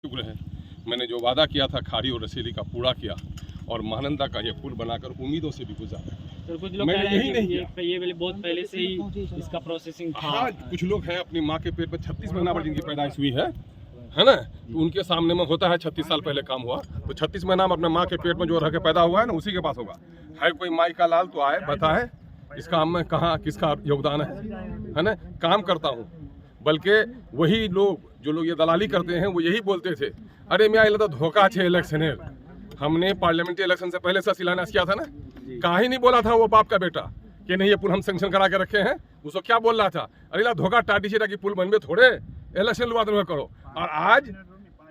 शुक्र है मैंने जो वादा किया था खाड़ी और रसीली का पूरा किया और महानंदा का ये पुल बनाकर उम्मीदों से भी गुजारा किया। तो कुछ लोग कह रहे हैं कि ये बहुत पहले से ही इसका प्रोसेसिंग था। हाँ, कुछ लोग हैं अपनी माँ के पेट में 36 महीना पर जिनकी पैदाइश हुई है ना, तो उनके सामने में होता है 36 साल पहले काम हुआ, तो 36 महीना में अपने माँ के पेट में जो रह के पैदा हुआ है ना, उसी के पास होगा। है कोई माई का लाल तो आए बताए इस काम में कहाँ किसका योगदान है ना। काम करता हूँ, बल्कि वही लोग जो लोग ये दलाली करते हैं वो यही बोलते थे, अरे मैं तो धोखा छे इलेक्शन। हमने पार्लियामेंट्री इलेक्शन से पहले से शिलान्यास किया था ना, कहीं नहीं बोला था वो बाप का बेटा कि नहीं ये पुल हम सैंक्शन करा के रखे हैं। उसको क्या बोल रहा था, अरे धोखा टाटी सीटा की पुल बनवे थोड़े इलेक्शन लुआ करो। और आज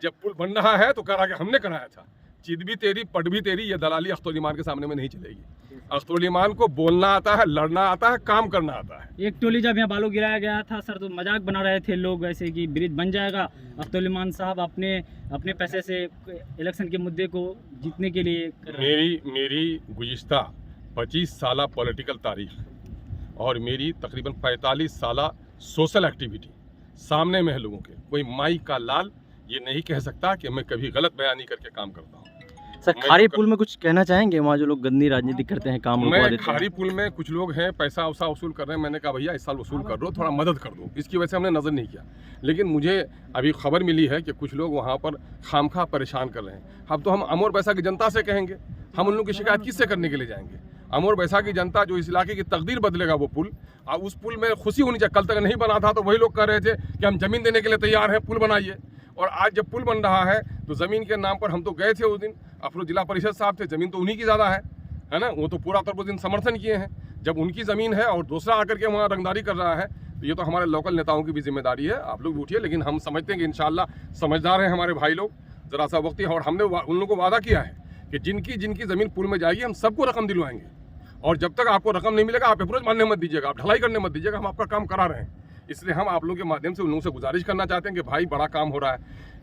जब पुल बन रहा है तो करा के हमने कराया था। चित भी तेरी पट भी तेरी, ये दलाली अख्तर ईमान के सामने में नहीं चलेगी। अख्तर ईमान को बोलना आता है, लड़ना आता है, काम करना आता है। एक टोली जब यहाँ बालू गिराया गया था सर, तो मजाक बना रहे थे लोग ऐसे कि ब्रिज बन जाएगा, अख्तर ईमान साहब अपने पैसे से इलेक्शन के मुद्दे को जीतने के लिए मेरी गुज़िश्ता 25 साल पॉलिटिकल तारीख और मेरी तकरीबन 45 साल सोशल एक्टिविटी सामने में है लोगों के। कोई माई का लाल ये नहीं कह सकता कि मैं कभी गलत बयानी करके काम करता हूँ। सर खाड़ी पुल में कुछ कहना चाहेंगे? वहाँ जो लोग गंदी राजनीति करते हैं, काम मैं खाड़ी पुल में कुछ लोग हैं पैसा वसा वसूल कर रहे हैं, मैंने कहा भैया इस साल वसूल कर दो, थोड़ा मदद कर दो, इसकी वजह से हमने नज़र नहीं किया। लेकिन मुझे अभी खबर मिली है कि कुछ लोग वहाँ पर खामखा परेशान कर रहे हैं। अब तो हम अमोर बैसा की जनता से कहेंगे, हम उन लोगों की शिकायत किससे करने के लिए जाएंगे? अमोर बैसा की जनता जो इस इलाके की तकदीर बदलेगा वो पुल, और उस पुल में खुशी होनी चाहिए। कल तक नहीं बना था तो वही लोग कह रहे थे कि हम ज़मीन देने के लिए तैयार हैं, पुल बनाइए। और आज जब पुल बन रहा है तो ज़मीन के नाम पर हम तो गए थे उस दिन, अफरोज जिला परिषद साहब थे, ज़मीन तो उन्हीं की ज़्यादा है ना, वो तो पूरा तौर पर उस दिन समर्थन किए हैं। जब उनकी ज़मीन है और दूसरा आकर के वहाँ रंगदारी कर रहा है तो ये तो हमारे लोकल नेताओं की भी जिम्मेदारी है। आप लोग भी उठिए, लेकिन हम समझते हैं कि इंशाल्लाह समझदार हैं हमारे भाई लोग, ज़रा सा वक्त ही। और हमने उन लोगों को वादा किया है कि जिनकी ज़मीन पुल में जाएगी हम सबको रकम दिलवाएंगे। और जब तक आपको रकम नहीं मिलेगा आप अप्रोच मानने मत दीजिएगा, आप ढलाई करने मत दीजिएगा, हम आपका काम करा रहे हैं। इसलिए हम आप लोगों के माध्यम से उन लोगों से गुजारिश करना चाहते हैं कि भाई बड़ा काम हो रहा है।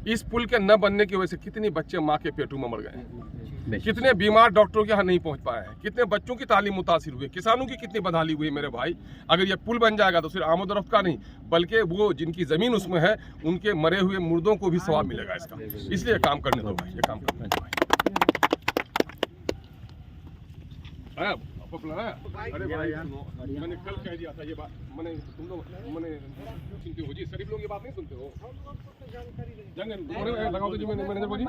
इस पुल के न बनने की वजह से कितने बच्चे माँ के पेटों में मर गए, कितने बीमार डॉक्टरों के यहाँ नहीं पहुँच पाए हैं, कितने बच्चों की तालीम मुतासिर हुई, किसानों की कितनी बदहाली हुई। मेरे भाई अगर ये पुल बन जाएगा तो सिर्फ आमद रफ्त का नहीं, बल्कि वो जिनकी ज़मीन उसमें है उनके मरे हुए मुर्दों को भी सवाब मिलेगा इसका। इसलिए काम करने दो भाई, ये काम करना है भाई। अरे भाई मैंने कल कह दिया था ये बात, मैंने तुम लोग सुनते हो जी, शरीफ लोग ये बात नहीं सुनते हो। लगाओ तो जी मैनेजर को जी।